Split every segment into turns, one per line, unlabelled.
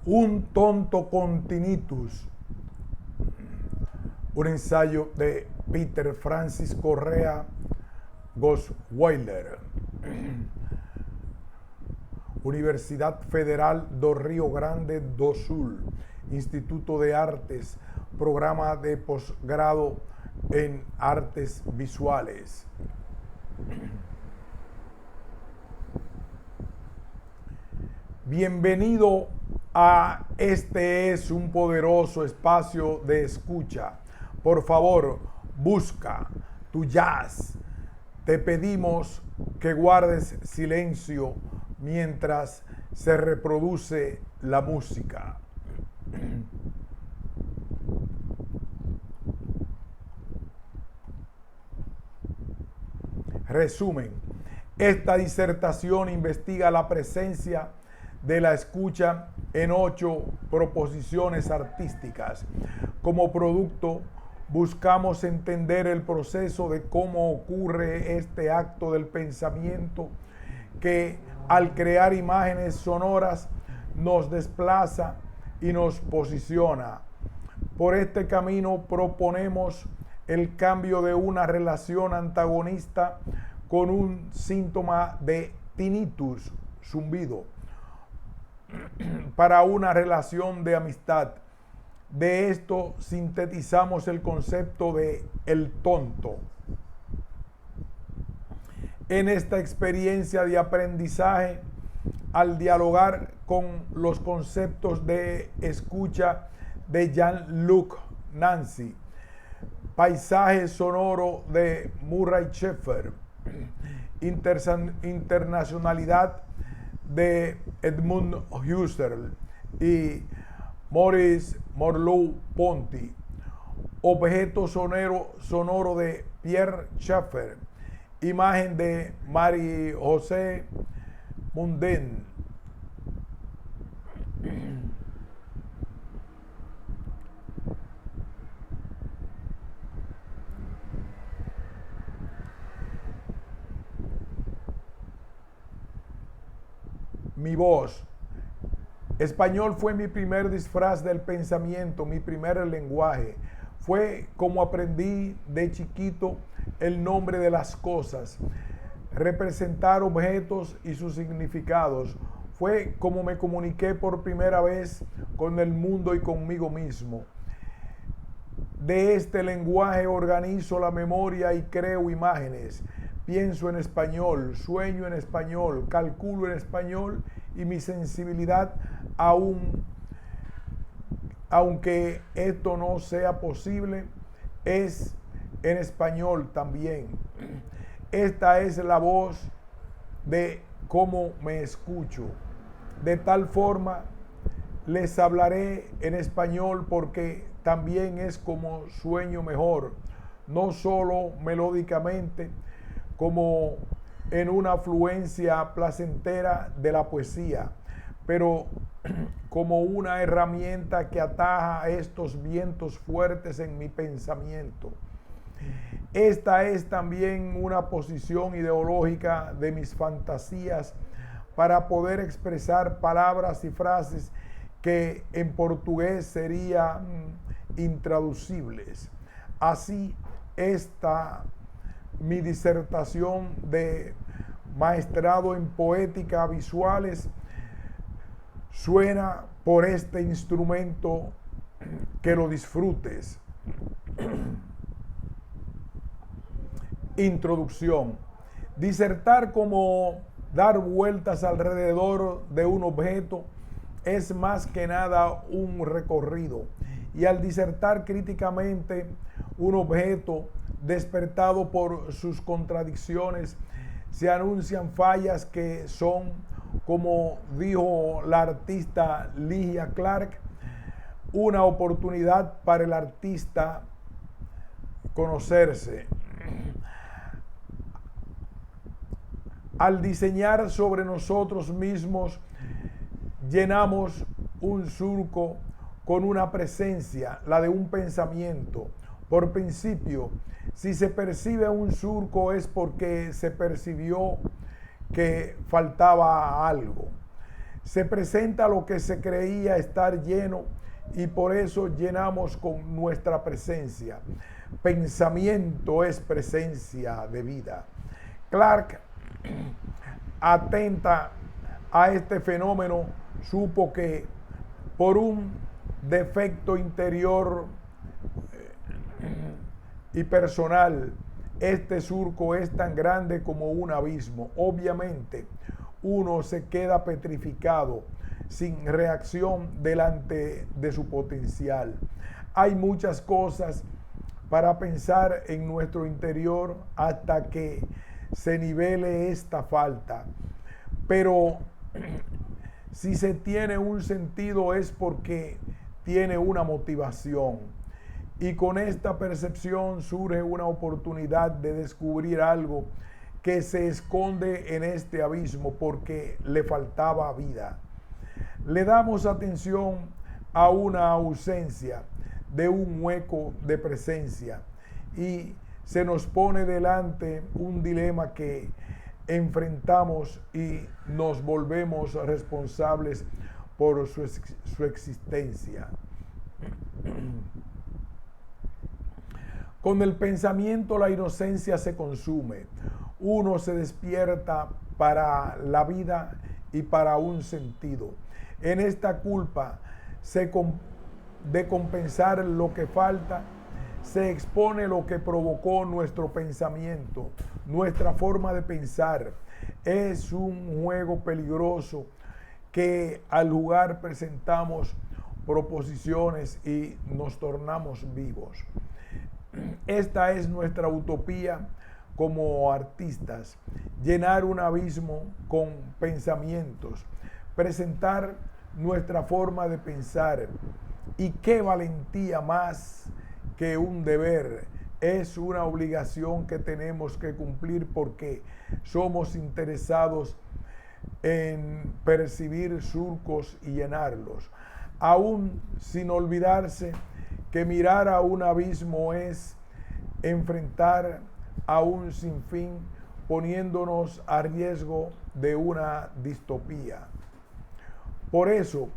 Un tonto con tinnitus, un ensayo de Peter Francis Correa Gosweiler, Universidad Federal do Rio Grande do Sul, Instituto de Artes, programa de posgrado en artes visuales. Bienvenido a Este es un poderoso espacio de escucha. Por favor, busca tu jazz. Te pedimos que guardes silencio mientras se reproduce la música. Resumen. Esta disertación investiga la presencia de la escucha en 8 proposiciones artísticas. Como producto, buscamos entender el proceso de cómo ocurre este acto del pensamiento que, al crear imágenes sonoras, nos desplaza y nos posiciona. Por este camino proponemos el cambio de una relación antagonista con un síntoma de tinnitus, zumbido, para una relación de amistad. De esto sintetizamos el concepto de el tonto. En esta experiencia de aprendizaje, al dialogar con los conceptos de escucha de Jean-Luc Nancy, paisaje sonoro de Murray Schafer, internacionalidad de Edmund Husserl y Maurice Merleau-Ponty, objeto sonoro de Pierre Schaeffer, imagen de Marie-José Mundin. Mi voz. Español fue mi primer disfraz del pensamiento, mi primer lenguaje. Fue como aprendí de chiquito el nombre de las cosas, representar objetos y sus significados. Fue como me comuniqué por primera vez con el mundo y conmigo mismo. De este lenguaje organizo la memoria y creo imágenes. Pienso en español, sueño en español, calculo en español y mi sensibilidad, aunque esto no sea posible, es en español también. Esta es la voz de cómo me escucho. De tal forma, les hablaré en español porque también es como sueño mejor, no solo melódicamente, como en una afluencia placentera de la poesía, pero como una herramienta que ataja estos vientos fuertes en mi pensamiento. Esta es también una posición ideológica de mis fantasías para poder expresar palabras y frases que en portugués serían intraducibles. Así, mi disertación de maestrado en poética visuales suena por este instrumento, que lo disfrutes. Introducción. Disertar como dar vueltas alrededor de un objeto es más que nada un recorrido. Y al disertar críticamente un objeto despertado por sus contradicciones, se anuncian fallas que son, como dijo la artista Ligia Clark, una oportunidad para el artista conocerse. Al diseñar sobre nosotros mismos, llenamos un surco con una presencia, la de un pensamiento. Por principio, si se percibe un surco es porque se percibió que faltaba algo. Se presenta lo que se creía estar lleno y por eso llenamos con nuestra presencia. Pensamiento es presencia de vida. Clark, atenta a este fenómeno, supo que por un defecto interior y personal, este surco es tan grande como un abismo. Obviamente, uno se queda petrificado, sin reacción delante de su potencial. Hay muchas cosas para pensar en nuestro interior hasta que se nivele esta falta. Pero si se tiene un sentido es porque tiene una motivación. Y con esta percepción surge una oportunidad de descubrir algo que se esconde en este abismo porque le faltaba vida. Le damos atención a una ausencia de un hueco de presencia y se nos pone delante un dilema que enfrentamos y nos volvemos responsables por su existencia. Con el pensamiento la inocencia se consume. Uno se despierta para la vida y para un sentido. En esta culpa de compensar lo que falta, se expone lo que provocó nuestro pensamiento, nuestra forma de pensar. Es un juego peligroso que al jugar presentamos proposiciones y nos tornamos vivos. Esta es nuestra utopía como artistas, llenar un abismo con pensamientos, presentar nuestra forma de pensar. Y qué valentía más que un deber, es una obligación que tenemos que cumplir porque somos interesados en percibir surcos y llenarlos, aún sin olvidarse que mirar a un abismo es enfrentar a un sinfín, poniéndonos a riesgo de una distopía. Por eso,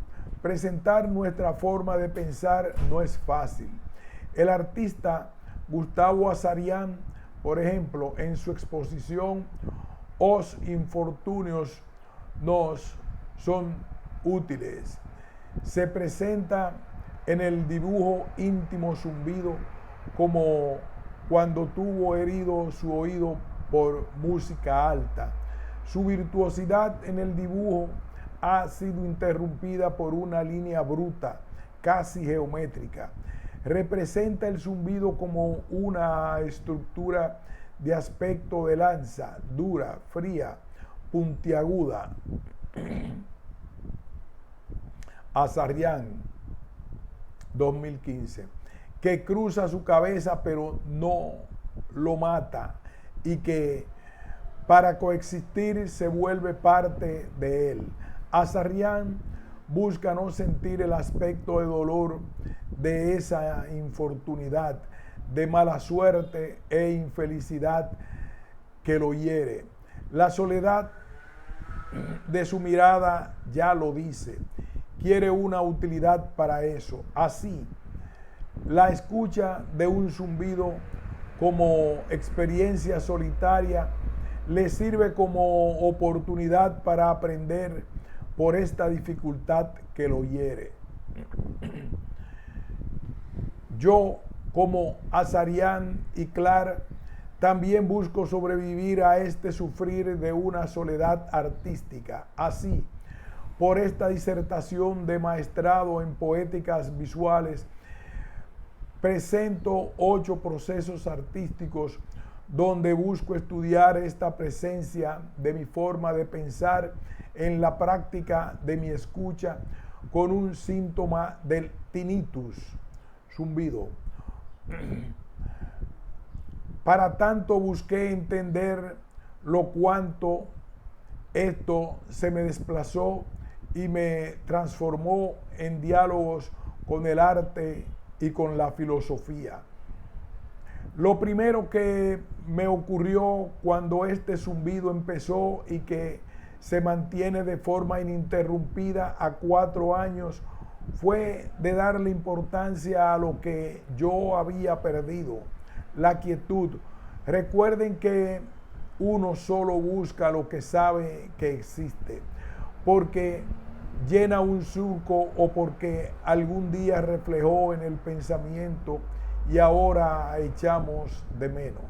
presentar nuestra forma de pensar no es fácil. El artista Gustavo Azarian, por ejemplo, en su exposición Os infortunios nos son útiles, se presenta en el dibujo íntimo zumbido como cuando tuvo herido su oído por música alta. Su virtuosidad en el dibujo ha sido interrumpida por una línea bruta, casi geométrica. Representa el zumbido como una estructura de aspecto de lanza, dura, fría, puntiaguda. Azarian, 2015, que cruza su cabeza pero no lo mata y que para coexistir se vuelve parte de él. Azarian busca no sentir el aspecto de dolor de esa infortunidad, de mala suerte e infelicidad que lo hiere. La soledad de su mirada ya lo dice. Quiere una utilidad para eso. Así, la escucha de un zumbido como experiencia solitaria le sirve como oportunidad para aprender por esta dificultad que lo hiere. Yo, como Azarian y Clark, también busco sobrevivir a este sufrir de una soledad artística. Así, por esta disertación de maestrado en poéticas visuales, presento 8 procesos artísticos donde busco estudiar esta presencia de mi forma de pensar en la práctica de mi escucha con un síntoma del tinnitus, zumbido. Para tanto busqué entender lo cuanto esto se me desplazó y me transformó en diálogos con el arte y con la filosofía. Lo primero que me ocurrió cuando este zumbido empezó y que se mantiene de forma ininterrumpida a 4 años, fue de darle importancia a lo que yo había perdido, la quietud. Recuerden que uno solo busca lo que sabe que existe, porque llena un surco o porque algún día reflejó en el pensamiento y ahora echamos de menos.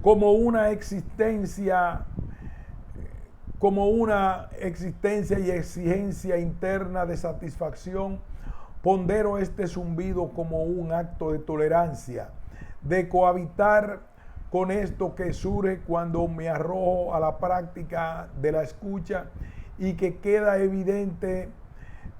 Como una existencia y exigencia interna de satisfacción, pondero este zumbido como un acto de tolerancia, de cohabitar con esto que surge cuando me arrojo a la práctica de la escucha y que queda evidente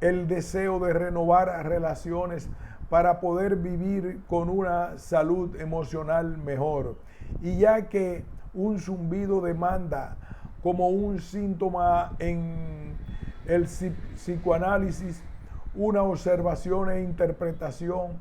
el deseo de renovar relaciones para poder vivir con una salud emocional mejor. Y ya que un zumbido demanda como un síntoma en el psicoanálisis una observación e interpretación,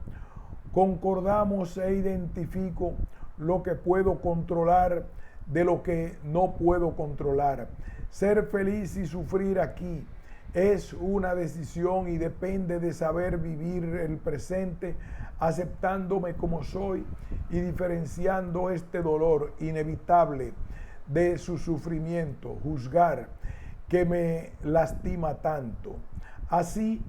concordamos e identifico lo que puedo controlar de lo que no puedo controlar. Ser feliz y sufrir aquí es una decisión y depende de saber vivir el presente, aceptándome como soy y diferenciando este dolor inevitable de su sufrimiento, juzgar que me lastima tanto. Así,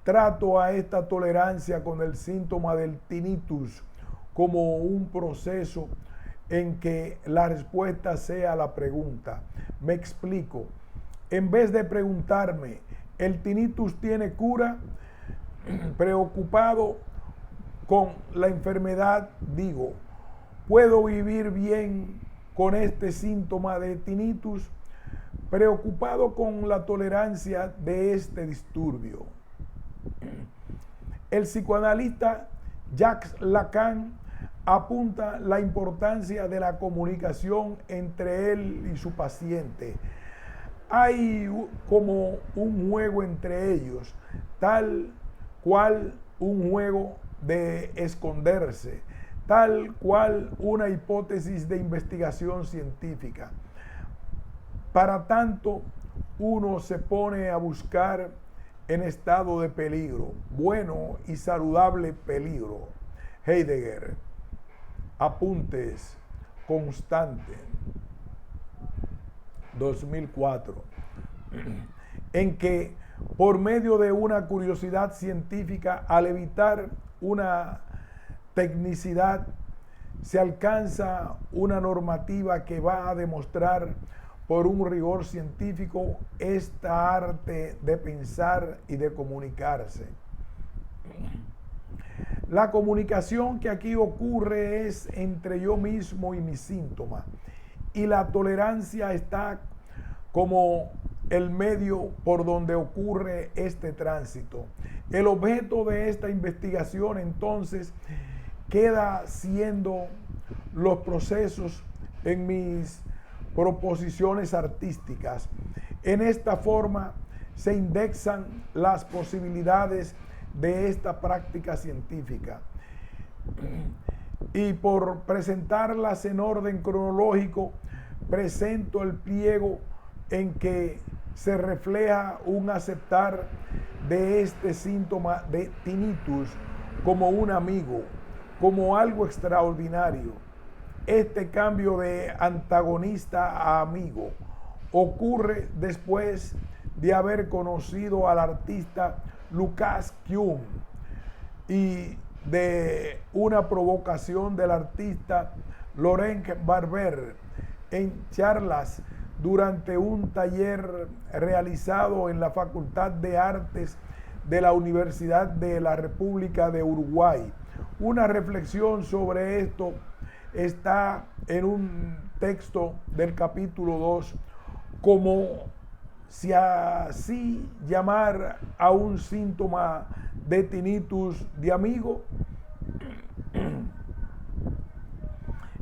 trato a esta tolerancia con el síntoma del tinnitus como un proceso en que la respuesta sea la pregunta. Me explico. En vez de preguntarme, ¿el tinnitus tiene cura? Preocupado con la enfermedad, digo, ¿puedo vivir bien con este síntoma de tinnitus? Preocupado con la tolerancia de este disturbio. El psicoanalista Jacques Lacan apunta la importancia de la comunicación entre él y su paciente. Hay como un juego entre ellos, tal cual un juego de esconderse, tal cual una hipótesis de investigación científica. Para tanto, uno se pone a buscar en estado de peligro, bueno y saludable peligro. Heidegger. Apuntes constantes. 2004. En que por medio de una curiosidad científica, al evitar una tecnicidad, se alcanza una normativa que va a demostrar por un rigor científico esta arte de pensar y de comunicarse. La comunicación que aquí ocurre es entre yo mismo y mi síntoma, y la tolerancia está como el medio por donde ocurre este tránsito. El objeto de esta investigación entonces queda siendo los procesos en mis proposiciones artísticas. En esta forma se indexan las posibilidades de esta práctica científica. Y por presentarlas en orden cronológico, presento el pliego en que se refleja un aceptar de este síntoma de tinnitus como un amigo, como algo extraordinario. Este cambio de antagonista a amigo ocurre después de haber conocido al artista Lucas Kuhn y de una provocación del artista Laurent Barber en charlas durante un taller realizado en la Facultad de Artes de la Universidad de la República de Uruguay. Una reflexión sobre esto está en un texto del capítulo 2, como si así llamar a un síntoma de tinnitus de amigo.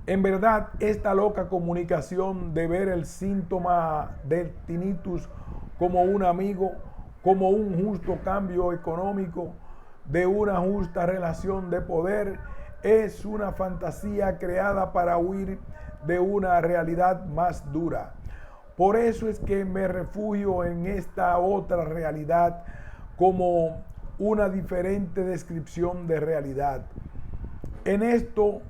En verdad, esta loca comunicación de ver el síntoma del tinnitus como un amigo, como un justo cambio económico, de una justa relación de poder, es una fantasía creada para huir de una realidad más dura. Por eso es que me refugio en esta otra realidad como una diferente descripción de realidad. En esto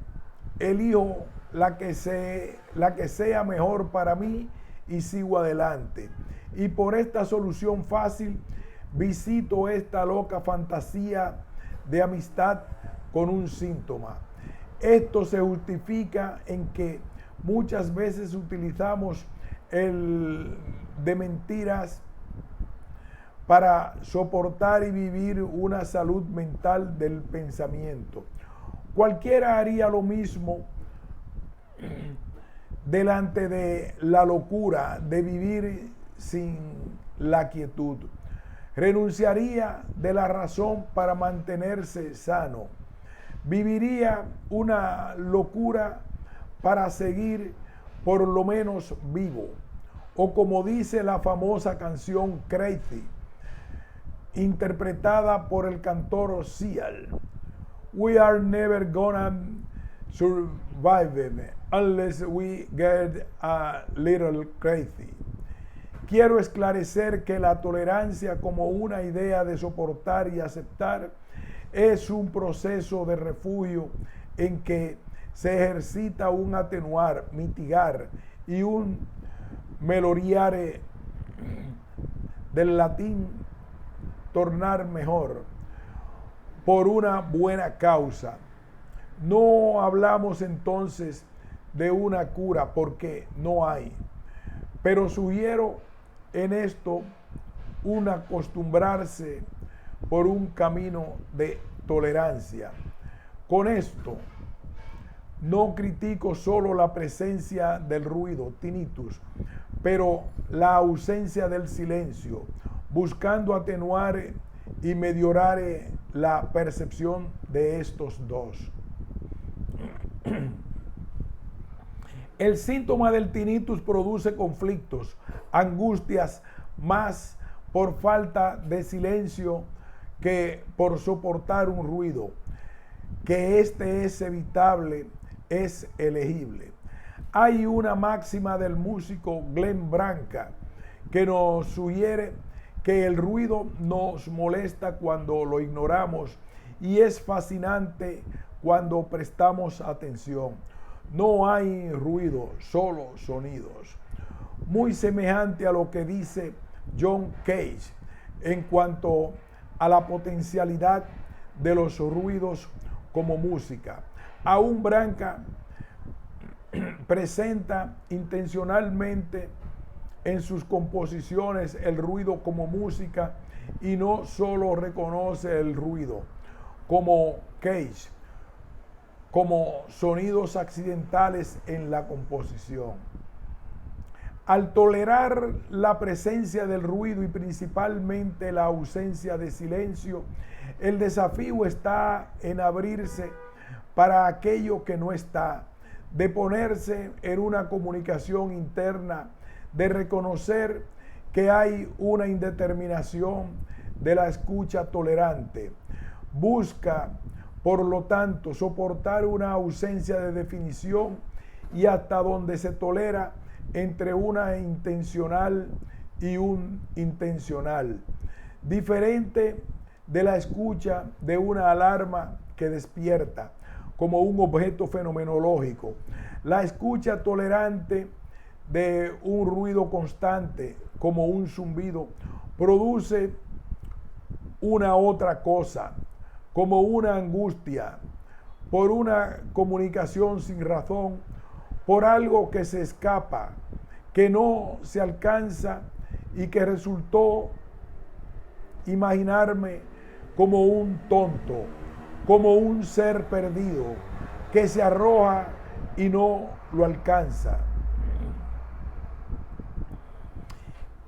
elijo la que sea mejor para mí y sigo adelante. Y por esta solución fácil visito esta loca fantasía de amistad con un síntoma. Esto se justifica en que muchas veces utilizamos el de mentiras para soportar y vivir una salud mental del pensamiento. Cualquiera haría lo mismo delante de la locura de vivir sin la quietud. Renunciaría de la razón para mantenerse sano. Viviría una locura para seguir por lo menos vivo. O como dice la famosa canción Crazy, interpretada por el cantor Seal, we are never gonna survive unless we get a little crazy. Quiero esclarecer que la tolerancia como una idea de soportar y aceptar es un proceso de refugio en que se ejercita un atenuar, mitigar y un meloriare, del latín tornar mejor, por una buena causa. No hablamos entonces de una cura porque no hay, pero sugiero en esto un acostumbrarse por un camino de tolerancia. Con esto no critico solo la presencia del ruido, tinnitus, pero la ausencia del silencio, buscando atenuar y mejorar la percepción de estos dos. El síntoma del tinnitus produce conflictos, angustias, más por falta de silencio que por soportar un ruido. Que este es evitable, es elegible. Hay una máxima del músico Glenn Branca que nos sugiere que el ruido nos molesta cuando lo ignoramos y es fascinante cuando prestamos atención. No hay ruido, solo sonidos. Muy semejante a lo que dice John Cage en cuanto a la potencialidad de los ruidos como música. Aún Branca presenta intencionalmente en sus composiciones el ruido como música y no solo reconoce el ruido como Cage, como sonidos accidentales en la composición. Al tolerar la presencia del ruido y principalmente la ausencia de silencio, el desafío está en abrirse para aquello que no está, de ponerse en una comunicación interna, de reconocer que hay una indeterminación de la escucha tolerante. Busca, por lo tanto, soportar una ausencia de definición y hasta donde se tolera entre una intencional y un intencional. Diferente de la escucha de una alarma que despierta como un objeto fenomenológico. La escucha tolerante de un ruido constante como un zumbido produce una otra cosa, como una angustia, por una comunicación sin razón, por algo que se escapa, que no se alcanza y que resultó imaginarme como un tonto, como un ser perdido, que se arroja y no lo alcanza.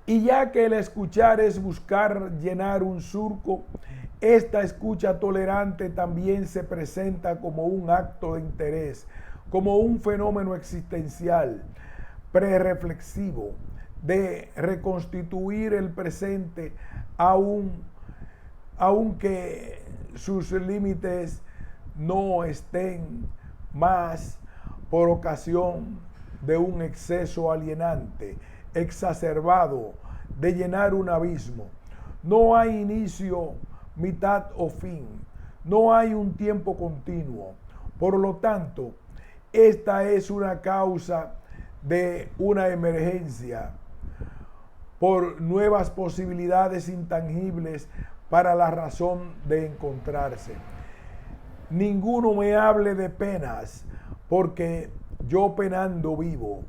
Y ya que el escuchar es buscar llenar un surco, esta escucha tolerante también se presenta como un acto de interés, como un fenómeno existencial, prereflexivo, de reconstituir el presente aunque sus límites no estén más por ocasión de un exceso alienante, exacerbado, de llenar un abismo. No hay inicio, mitad o fin. No hay un tiempo continuo. Por lo tanto, esta es una causa de una emergencia por nuevas posibilidades intangibles para la razón de encontrarse. Ninguno me hable de penas, porque yo penando vivo,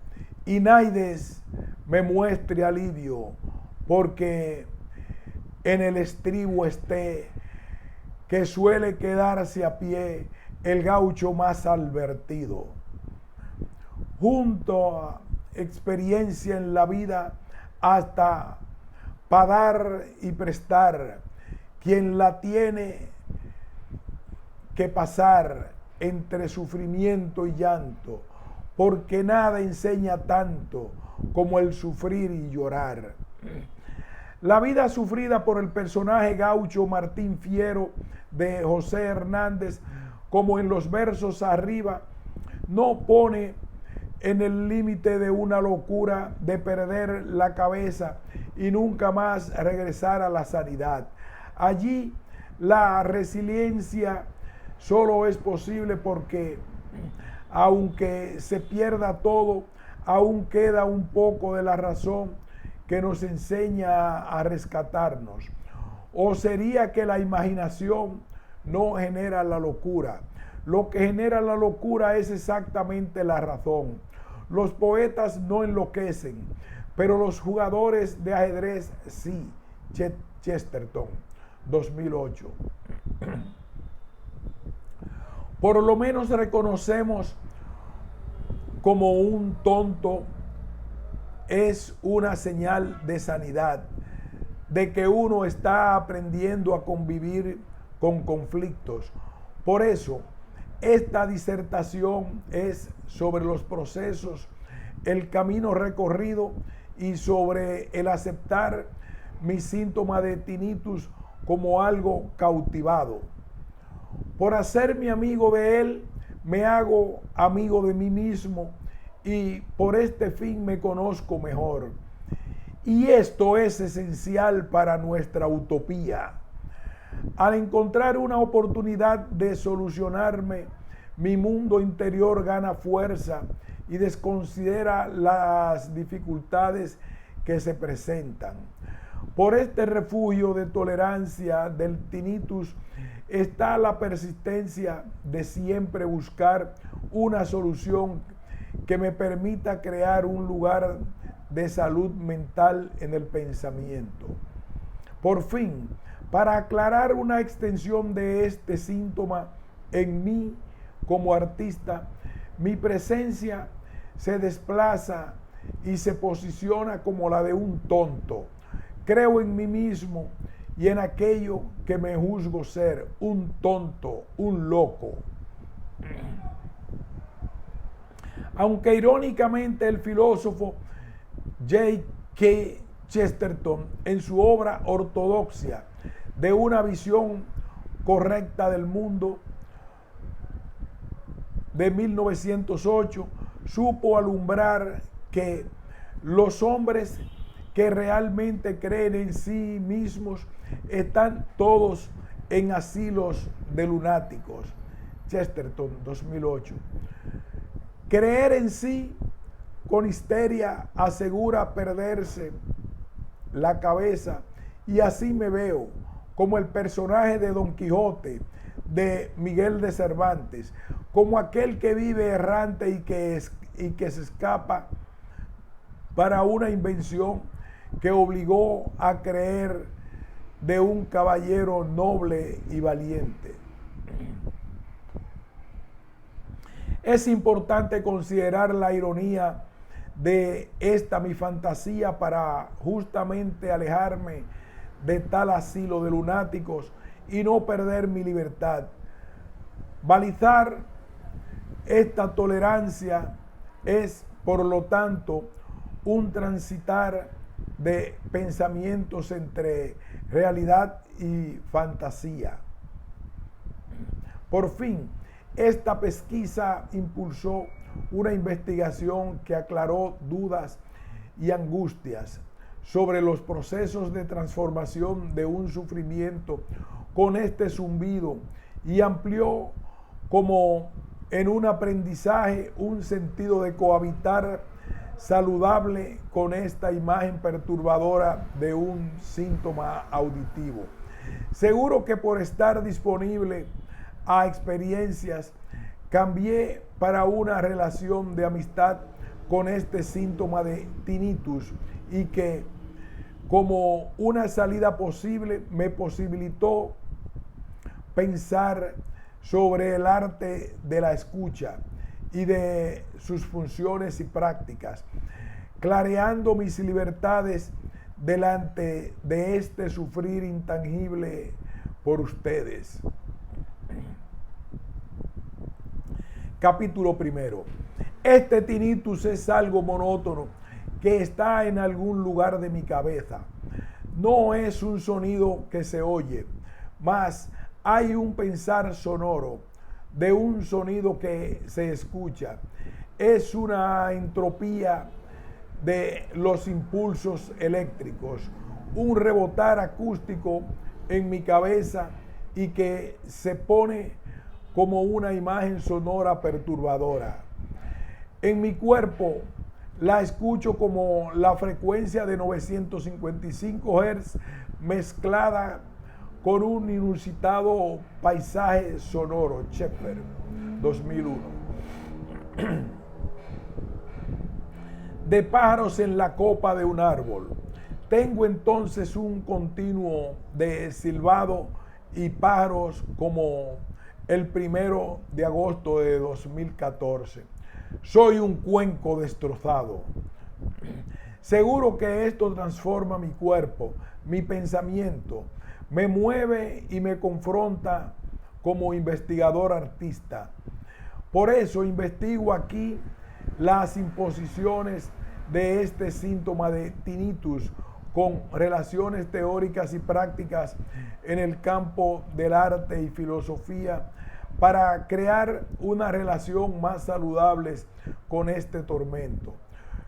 y naides me muestre alivio, porque en el estribo esté, que suele quedarse a pie el gaucho más advertido. Junto a experiencia en la vida, hasta para dar y prestar, quien la tiene que pasar entre sufrimiento y llanto, porque nada enseña tanto como el sufrir y llorar. La vida sufrida por el personaje gaucho Martín Fierro de José Hernández, como en los versos arriba, no pone en el límite de una locura de perder la cabeza y nunca más regresar a la sanidad. Allí la resiliencia solo es posible porque, aunque se pierda todo, aún queda un poco de la razón que nos enseña a rescatarnos. ¿O sería que la imaginación no genera la locura? Lo que genera la locura es exactamente la razón. Los poetas no enloquecen, pero los jugadores de ajedrez sí. Chesterton, 2008. Por lo menos reconocemos como un tonto es una señal de sanidad, de que uno está aprendiendo a convivir con conflictos. Por eso, esta disertación es sobre los procesos, el camino recorrido y sobre el aceptar mi síntoma de tinnitus como algo cautivado. Por hacerme amigo de él, me hago amigo de mí mismo y por este fin me conozco mejor. Y esto es esencial para nuestra utopía. Al encontrar una oportunidad de solucionarme, mi mundo interior gana fuerza y desconsidera las dificultades que se presentan. Por este refugio de tolerancia del tinnitus está la persistencia de siempre buscar una solución que me permita crear un lugar de salud mental en el pensamiento. Por fin, para aclarar una extensión de este síntoma en mí como artista, mi presencia se desplaza y se posiciona como la de un tonto. Creo en mí mismo y en aquello que me juzgo ser, un tonto, un loco. Aunque irónicamente el filósofo J.K. Chesterton, en su obra Ortodoxia, de una visión correcta del mundo, de 1908, supo alumbrar que los hombres que realmente creen en sí mismos están todos en asilos de lunáticos. Chesterton, 2008. Creer en sí con histeria asegura perderse la cabeza, y así me veo, como el personaje de Don Quijote de Miguel de Cervantes, como aquel que vive errante y que se escapa para una invención que obligó a creer de un caballero noble y valiente. Es importante considerar la ironía de esta mi fantasía para justamente alejarme de tal asilo de lunáticos y no perder mi libertad. Balizar esta tolerancia es, por lo tanto, un transitar de pensamientos entre realidad y fantasía. Por fin, esta pesquisa impulsó una investigación que aclaró dudas y angustias sobre los procesos de transformación de un sufrimiento con este zumbido y amplió como en un aprendizaje un sentido de cohabitar saludable con esta imagen perturbadora de un síntoma auditivo. Seguro que por estar disponible a experiencias, cambié para una relación de amistad con este síntoma de tinnitus y que como una salida posible me posibilitó pensar sobre el arte de la escucha y de sus funciones y prácticas, clareando mis libertades delante de este sufrir intangible por ustedes. Capítulo primero. Este tinnitus es algo monótono que está en algún lugar de mi cabeza. No es un sonido que se oye, mas hay un pensar sonoro de un sonido que se escucha. Es una entropía de los impulsos eléctricos, un rebotar acústico en mi cabeza y que se pone como una imagen sonora perturbadora. En mi cuerpo la escucho como la frecuencia de 955 Hz mezclada con un inusitado paisaje sonoro. Shepard, 2001. De pájaros en la copa de un árbol. Tengo entonces un continuo de silbado y pájaros como el 1 de agosto de 2014. Soy un cuenco destrozado. Seguro que esto transforma mi cuerpo, mi pensamiento, me mueve y me confronta como investigador artista. Por eso investigo aquí las imposiciones de este síntoma de tinnitus con relaciones teóricas y prácticas en el campo del arte y filosofía para crear una relación más saludable con este tormento.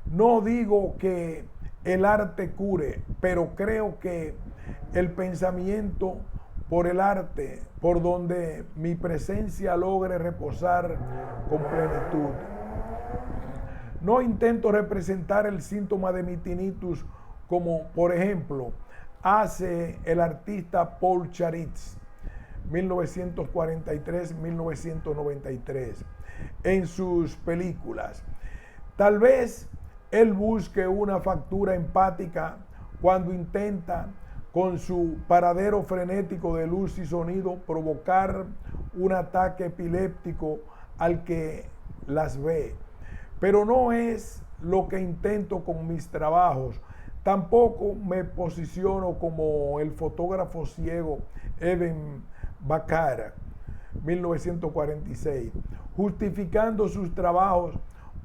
No digo que el arte cure, pero creo que el pensamiento por el arte, por donde mi presencia logre reposar con plenitud. No intento representar el síntoma de mi tinnitus como, por ejemplo, hace el artista Paul Charitz, 1943-1993, en sus películas. Tal vez él busque una factura empática cuando intenta, con su paradero frenético de luz y sonido, provocar un ataque epiléptico al que las ve. Pero no es lo que intento con mis trabajos. Tampoco me posiciono como el fotógrafo ciego Eben Bakar, 1946, justificando sus trabajos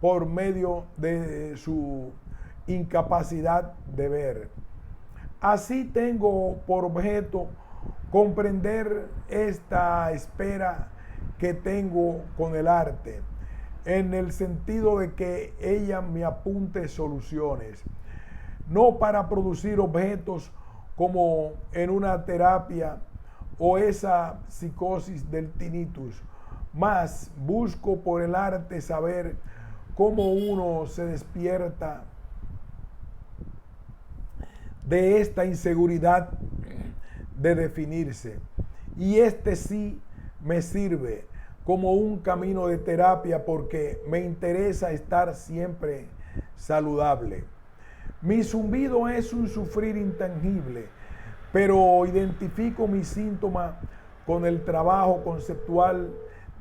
por medio de su incapacidad de ver. Así tengo por objeto comprender esta espera que tengo con el arte, en el sentido de que ella me apunte soluciones, no para producir objetos como en una terapia o esa psicosis del tinnitus, mas busco por el arte saber cómo uno se despierta de esta inseguridad de definirse. Y este sí me sirve como un camino de terapia porque me interesa estar siempre saludable. Mi zumbido es un sufrir intangible, pero identifico mi síntoma con el trabajo conceptual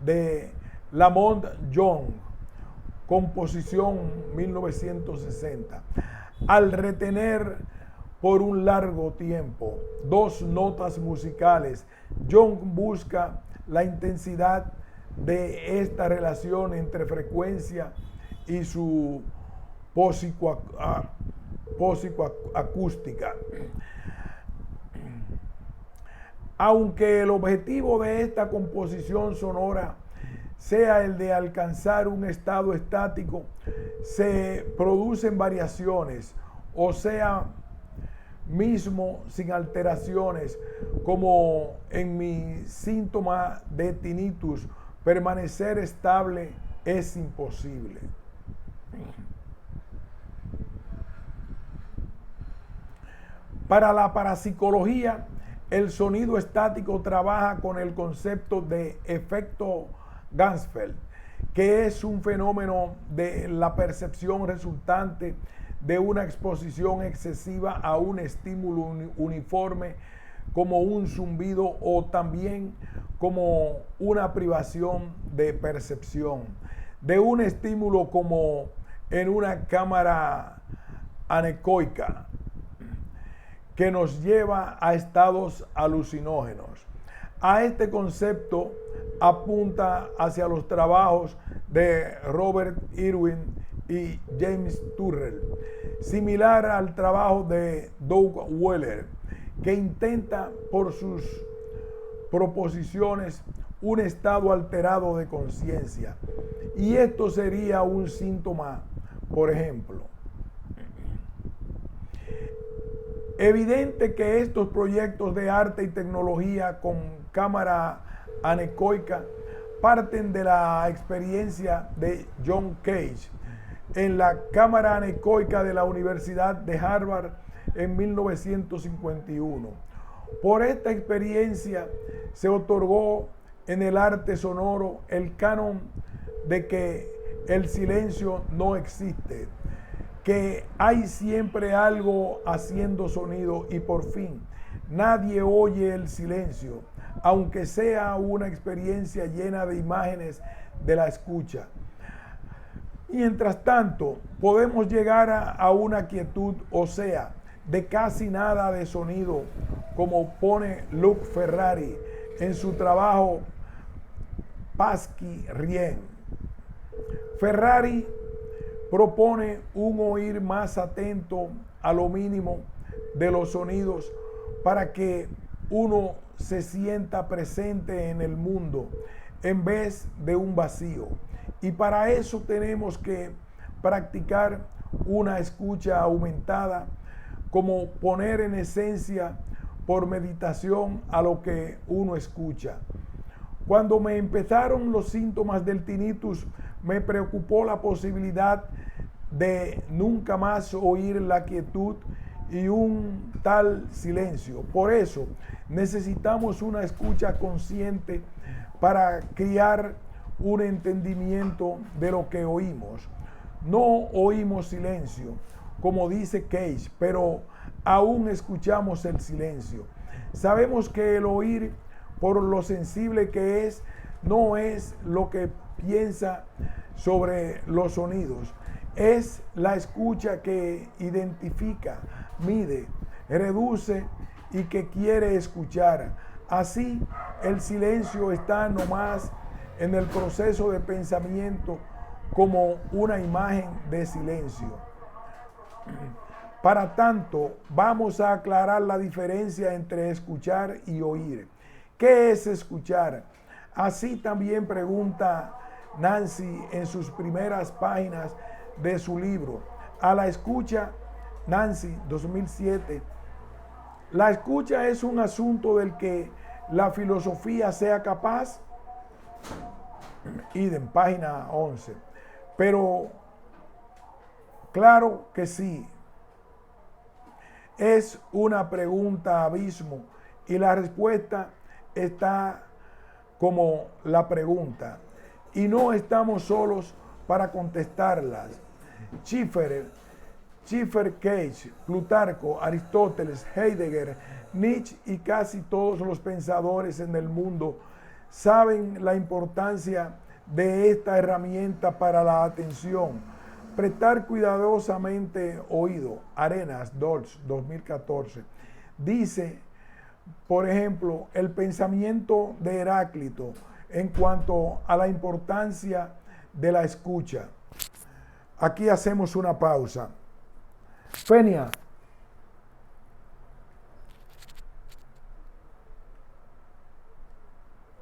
de Lamont Young, composición 1960. Al retener por un largo tiempo dos notas musicales, Young busca la intensidad de esta relación entre frecuencia y su psicoacústica. Aunque el objetivo de esta composición sonora sea el de alcanzar un estado estático, se producen variaciones, o sea, mismo sin alteraciones, como en mi síntoma de tinnitus, permanecer estable es imposible. Para la parapsicología, el sonido estático trabaja con el concepto de efecto Ganzfeld, que es un fenómeno de la percepción resultante de una exposición excesiva a un estímulo uniforme, como un zumbido, o también como una privación de percepción de un estímulo, como en una cámara anecoica, que nos lleva a estados alucinógenos. A este concepto apunta hacia los trabajos de Robert Irwin y James Turrell, similar al trabajo de Doug Weller, que intenta por sus proposiciones un estado alterado de conciencia. Y esto sería un síntoma, por ejemplo. Evidente que estos proyectos de arte y tecnología con cámara anecoica parten de la experiencia de John Cage en la cámara anecoica de la Universidad de Harvard en 1951. Por esta experiencia se otorgó en el arte sonoro el canon de que el silencio no existe, que hay siempre algo haciendo sonido, y por fin nadie oye el silencio, aunque sea una experiencia llena de imágenes de la escucha. Mientras tanto, podemos llegar a una quietud, o sea, de casi nada de sonido, como pone Luc Ferrari en su trabajo Pasky Rien. Ferrari propone un oír más atento a lo mínimo de los sonidos para que uno se sienta presente en el mundo en vez de un vacío. Y para eso tenemos que practicar una escucha aumentada, como poner en esencia por meditación a lo que uno escucha. Cuando me empezaron los síntomas del tinnitus, me preocupó la posibilidad de nunca más oír la quietud y un tal silencio. Por eso necesitamos una escucha consciente para criar un entendimiento de lo que oímos. No oímos silencio, como dice Cage, pero aún escuchamos el silencio. Sabemos que el oír, por lo sensible que es, no es lo que piensa sobre los sonidos. Es la escucha que identifica, mide, reduce y que quiere escuchar. Así, el silencio está nomás en el proceso de pensamiento como una imagen de silencio. Para tanto, vamos a aclarar la diferencia entre escuchar y oír. ¿Qué es escuchar? Así también pregunta Nancy en sus primeras páginas de su libro. A la escucha, Nancy, 2007. La escucha es un asunto del que la filosofía sea capaz. Idem, página 11. Pero claro que sí. Es una pregunta abismo, y la respuesta está como la pregunta, y no estamos solos para contestarlas. Schiffer, Cage, Plutarco, Aristóteles, Heidegger, Nietzsche y casi todos los pensadores en el mundo saben la importancia de esta herramienta para la atención. Prestar cuidadosamente oído. Arenas, Dolce, 2014. Dice, por ejemplo, el pensamiento de Heráclito en cuanto a la importancia de la escucha. Aquí hacemos una pausa. Fenia,